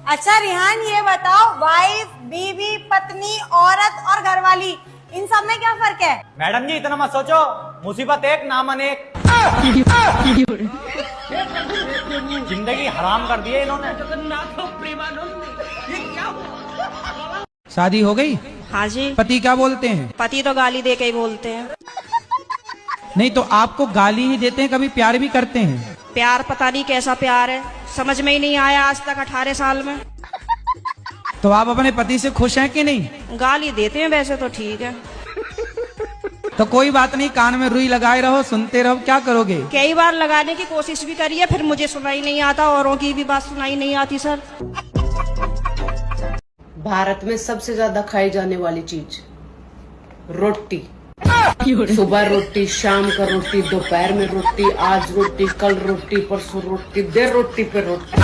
अच्छा रिहान, ये बताओ, वाइफ, बीवी, पत्नी, औरत और घरवाली, इन सब में क्या फर्क है? मैडम जी इतना मत सोचो, मुसीबत एक नाम अनेक। जिंदगी हराम कर दी है इन्होंने। शादी हो गई? हाँ जी। पति क्या बोलते हैं? पति तो गाली दे के ही बोलते हैं। नहीं तो आपको गाली ही देते हैं, कभी प्यार भी करते हैं? प्यार पता नहीं कैसा प्यार है, समझ में ही नहीं आया आज तक 18 साल में। तो आप अपने पति से खुश हैं कि नहीं? गाली देते हैं वैसे तो ठीक है। तो कोई बात नहीं, कान में रुई लगाए रहो, सुनते रहो, क्या करोगे? कई बार लगाने की कोशिश भी करी है, फिर मुझे सुनाई नहीं आता, औरों की भी बात सुनाई नहीं आती सर। भारत में सबसे ज्यादा खाई जाने वाली चीज रोटी। सुबह रोटी, शाम का रोटी, दोपहर में रोटी, आज रोटी, कल रोटी, परसों रोटी, देर रोटी पे रोटी।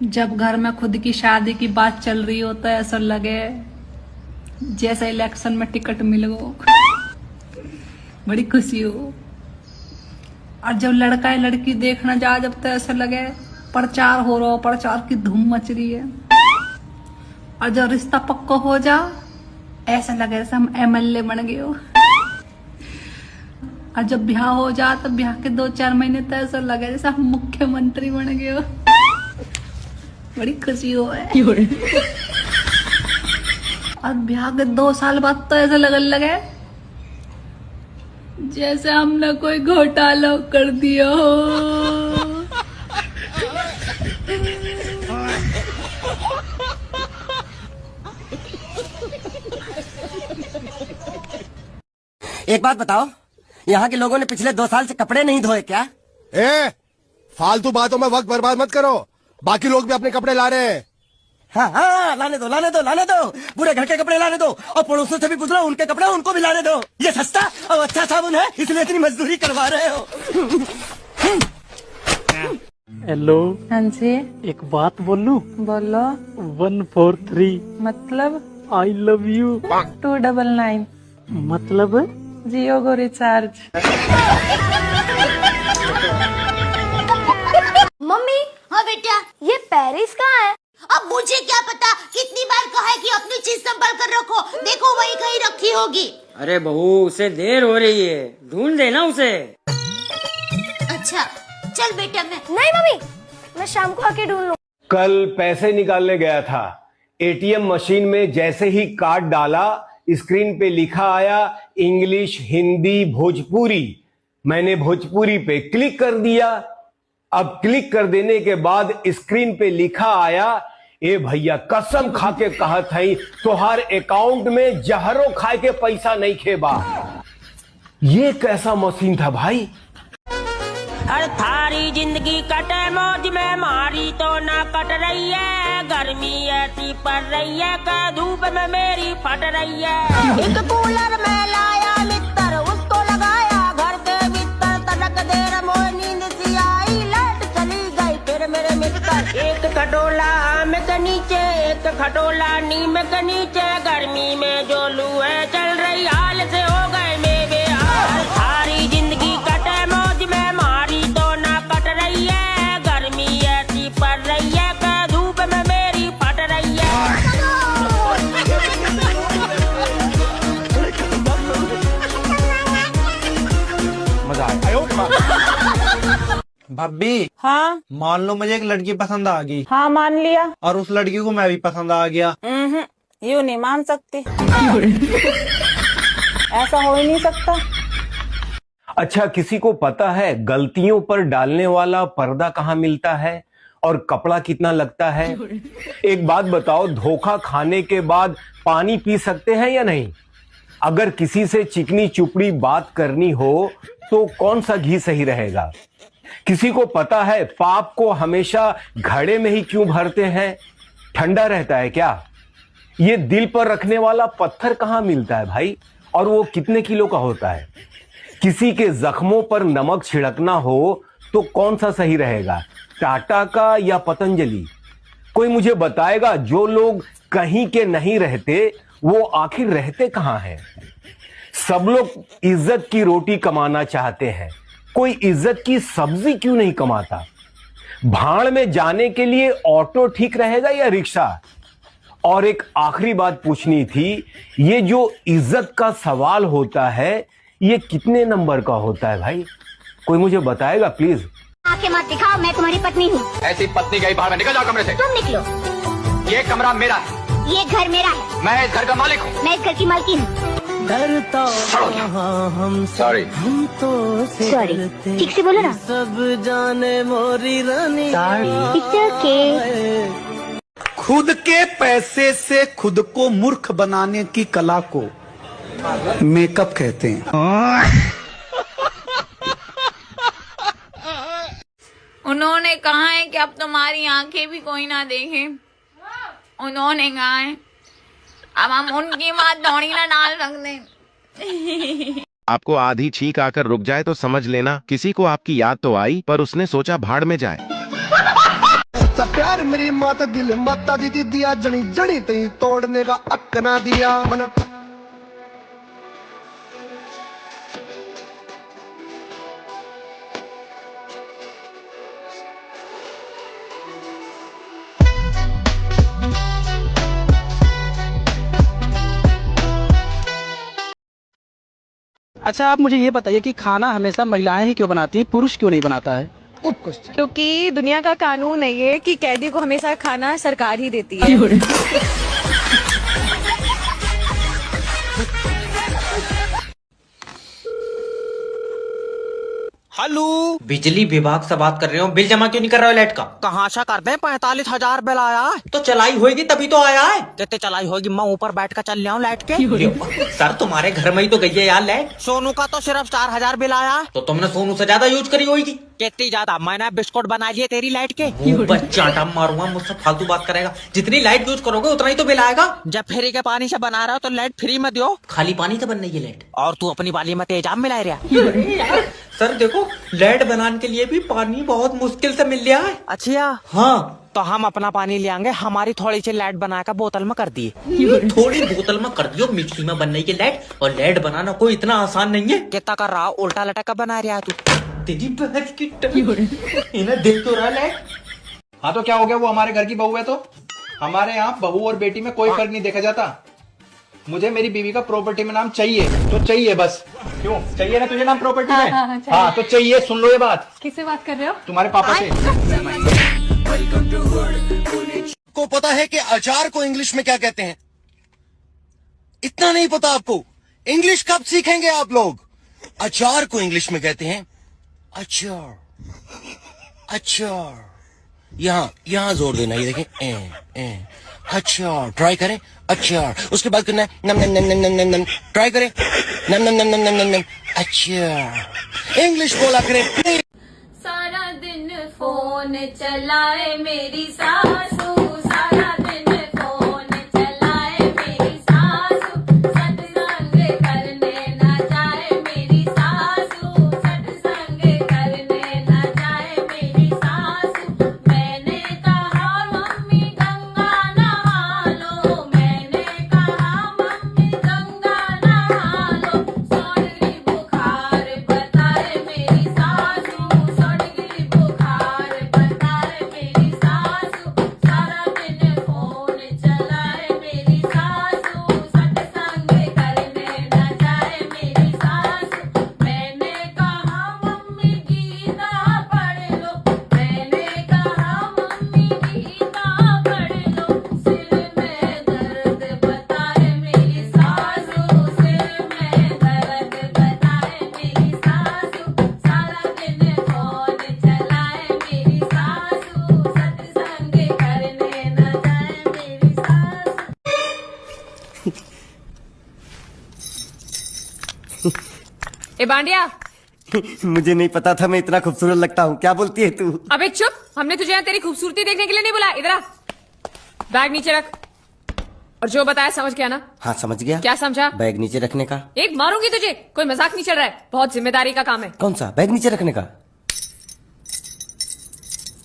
जब घर में खुद की शादी की बात चल रही हो तो ऐसा लगे जैसे इलेक्शन में टिकट मिल गो, बड़ी खुशी हो। और जब लड़का या लड़की देखना जा, जब तो ऐसा लगे प्रचार हो रहा हो, प्रचार की धूम मच रही है। और जब रिश्ता पक्का हो जा, ऐसा लगे जैसे हम एमएलए बन गए हो। और जब ब्याह हो जा, तो ब्याह के 2-4 महीने तो ऐसा लगे जैसे हम मुख्यमंत्री बन गए हो, बड़ी खुशी हो है। और ब्याह के 2 साल बाद तो ऐसा लगने लगे जैसे हमने कोई घोटाला कर दिया हो। एक बात बताओ, यहाँ के लोगों ने पिछले 2 साल से कपड़े नहीं धोए क्या? फालतू बातों में वक्त बर्बाद मत करो, बाकी लोग भी अपने कपड़े ला रहे हैं। हाँ हाँ, लाने दो लाने दो लाने दो, पूरे घर के कपड़े लाने दो, और पड़ोसों से भी पूछ लो, उनके कपड़े उनको भी लाने दो। ये सस्ता और अच्छा साबुन है, इसलिए इतनी मजदूरी करवा रहे हो। हेलो। हाँ जी। एक बात बोलूं? बोलो। 143 मतलब? I love you. 299 मतलब? जियो को रिचार्ज। मम्मी। हाँ बेटा। ये पेरिस कहाँ है? अब मुझे क्या पता, कितनी बार कहा है कि अपनी चीज संभाल कर रखो, देखो वही कहीं रखी होगी। अरे बहू, उसे देर हो रही है, ढूंढ देना उसे। अच्छा चल बेटा। नहीं मम्मी, मैं शाम को आके ढूंढ लूँ। कल पैसे निकालने गया था, एटीएम मशीन में जैसे ही कार्ड डाला, स्क्रीन पे लिखा आया इंग्लिश, हिंदी, भोजपुरी। मैंने भोजपुरी पे क्लिक कर दिया। अब क्लिक कर देने के बाद स्क्रीन पे लिखा आया, ए भैया कसम खा के कहा था तोहार अकाउंट में जहरों खाए के पैसा नहीं खेबा। ये कैसा मशीन था भाई? हर थारी जिंदगी कटे मौज में, मारी तो ना कट रही है। गर्मी ऐसी पड़ रही है कि धूप में मेरी फट रही है। एक कूलर में लाया मित्र, उसको लगाया घर के भीतर, तनक देर मोह नींद सी आई, लाइट चली गई फिर मेरे मित्र। एक खटोला आम के नीचे, एक खटोला नीम के नीचे, गर्मी में जो लू है चल रही, हाल से हो गए मेरे हाल। थारी जिंदगी कटे मौज में, मारी तो ना कट रही है। गर्मी ऐसी पड़ रही है कि धूप में मेरी फट रही है। मजा आया। भाभी। हाँ। मान लो मुझे एक लड़की पसंद आ गई। हाँ मान लिया। और उस लड़की को मैं भी पसंद आ गया। यूँ नहीं मान सकती। ऐसा हो ही नहीं सकता। अच्छा, किसी को पता है गलतियों पर डालने वाला पर्दा कहाँ मिलता है और कपड़ा कितना लगता है? एक बात बताओ, धोखा खाने के बाद पानी पी सकते हैं या नहीं? अगर किसी से चिकनी चुपड़ी बात करनी हो तो कौन सा घी सही रहेगा? किसी को पता है पाप को हमेशा घड़े में ही क्यों भरते हैं? ठंडा रहता है क्या? ये दिल पर रखने वाला पत्थर कहाँ मिलता है भाई, और वो कितने किलो का होता है? किसी के जख्मों पर नमक छिड़कना हो तो कौन सा सही रहेगा, टाटा का या पतंजलि? कोई मुझे बताएगा, जो लोग कहीं के नहीं रहते वो आखिर रहते कहां हैं? सब लोग इज्जत की रोटी कमाना चाहते हैं, कोई इज्जत की सब्जी क्यों नहीं कमाता? भाड़ में जाने के लिए ऑटो ठीक रहेगा या रिक्शा? और एक आखिरी बात पूछनी थी, ये जो इज्जत का सवाल होता है ये कितने नंबर का होता है भाई? कोई मुझे बताएगा प्लीज? आंखें मत दिखाओ, मैं तुम्हारी पत्नी हूँ। ऐसी पत्नी गई बाहर में, निकल जाओ कमरे से। तुम निकलो। ये कमरा मेरा है। ये घर मेरा है। मैं इस घर का मालिक हूँ। मैं इस घर की मालकिन हूँ। डरता हम सॉरी। हम तो सॉरी, ठीक से बोलो ना। सब जाने मोरी रानी। It's okay। खुद के पैसे से खुद को मूर्ख बनाने की कला को मेकअप कहते हैं। उन्होंने कहा है कि अब तुम्हारी आंखें भी कोई ना देखे। उन्होंने कहा है, अब हम उनकी बात थोड़ी ना डाल सकते। आपको आधी छींक आकर रुक जाए तो समझ लेना किसी को आपकी याद तो आई, पर उसने सोचा भाड़ में जाए। प्यार मेरी माता दिल माता दी दिया जनी जनी तई तोड़ने का हक ना दिया। अच्छा आप मुझे ये बताइए कि खाना हमेशा महिलाएं ही क्यों बनाती हैं, पुरुष क्यों नहीं बनाता है? क्योंकि दुनिया का कानून है ये कि कैदी को हमेशा खाना सरकार ही देती है। हेलो, बिजली विभाग से बात कर रहे हो। बिल जमा क्यों नहीं कर रहे हो लाइट का? कहाँ से कर दे? 45,000 बिल आया। तो चलाई होगी तभी तो आया है। कितने चलाई होगी? मैं ऊपर बैठ कर चल रहा हूँ लाइट के। सर तुम्हारे घर में ही तो गई है यार लाइट। सोनू का तो सिर्फ 4,000 बिल आया। तो तुमने सोनू से ज्यादा यूज करी होगी। कितनी ज्यादा? मैंने बिस्कुट बना लिए तेरी लाइट के। चाटा मारूंगा, मुझसे फालतू बात करेगा। जितनी लाइट यूज करोगे उतना ही तो बिल आएगा। जब फ्री के पानी से बना रहा हो तो लाइट फ्री में दो। खाली पानी से बन रही है लाइट। और तू अपनी बाली में तेजाब मिला रहा। सर देखो, लाइट बनाने के लिए भी पानी बहुत मुश्किल से मिल रहा है। अच्छा हाँ, तो हम अपना पानी ले आएंगे। हमारी थोड़ी सी लाइट बनाकर बोतल में कर दिए। थोड़ी बोतल में कर दियो, मिक्सी में बन रही है लाइट। और लाइट बनाना कोई इतना आसान नहीं है। कितना कर रहा? उल्टा लटक कर बना रहा तू। तेरी बहस की इन्हें देख तो रहा लाइट। हाँ तो क्या हो गया, वो हमारे घर की बहू है तो? हमारे यहाँ बहू और बेटी में कोई फर्क नहीं देखा जाता। मुझे मेरी बीवी का प्रॉपर्टी में नाम चाहिए तो चाहिए बस। क्यों चाहिए ना तुझे नाम प्रॉपर्टी में? हाँ तो चाहिए। सुन लो ये बात। किससे बात कर रहे हो? तुम्हारे पापा से। को पता है कि अचार को इंग्लिश में क्या कहते हैं? इतना नहीं पता आपको? इंग्लिश कब सीखेंगे आप लोग? अचार को इंग्लिश में कहते हैं अचार। अचार यहाँ जोर देना, ये देखें। अचार ट्राई करें। अचार, उसके बाद करना है नम नम नम नम नम नम। ट्राई करें नम नम नम नम नम नम। अचार इंग्लिश बोला करें। सारा दिन फोन चलाए मेरी सासू, सारा दिन फोन चलाए मेरी सासू, सत्संग करने ना जाए मेरी सासू, सत्संग करने ना जाए मेरी सासू। मैंने कहा मम्मी गंगा नहा लो, मैंने कहा मम्मी गंगा नहा लो। सोडली बुखार बताए मेरी सासू, सोडली बुखार बताए मेरी सासू, सारा दिन फोन चलाए मेरी सासू, सत्संग करने न जाए मेरी सासू। मैंने कहा मम्मी गीता पढ़ लो, मैंने कहा मम्मी गीता पढ़ लो। सिर में दर्द बताए मेरी सासू, सिर में दर्द बताए मेरी सासू, सारा दिन फोन चलाए मेरी सासू, सत्संग करने न जाए मेरी सासू। ए बांडिया, मुझे नहीं पता था मैं इतना खूबसूरत लगता हूँ। क्या बोलती है तू? अबे चुप, हमने तुझे यहाँ तेरी खूबसूरती देखने के लिए नहीं बुलाया। इधर आ, बैग नीचे रख। और जो बताया समझ गया ना? हाँ समझ गया। क्या समझा? बैग नीचे रखने का। एक मारूंगी तुझे, कोई मजाक नहीं चल रहा है, बहुत जिम्मेदारी का काम है। कौन सा? बैग नीचे रखने का।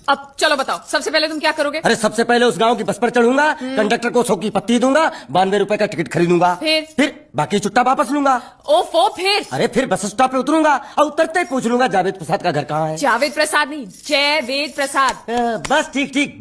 अब चलो बताओ, सबसे पहले तुम क्या करोगे? अरे सबसे पहले उस गांव की बस पर चढ़ूंगा, कंडक्टर को 100 की पत्ती दूंगा, 92 रुपए का टिकट खरीदूंगा, फिर बाकी चुट्टा वापस लूंगा। ओफो, फिर? अरे फिर बस स्टॉप पे उतरूंगा और उतरते ही पूछ लूंगा जावेद प्रसाद का घर कहाँ है। जावेद प्रसाद नहीं, जयवेद प्रसाद। बस ठीक ठीक।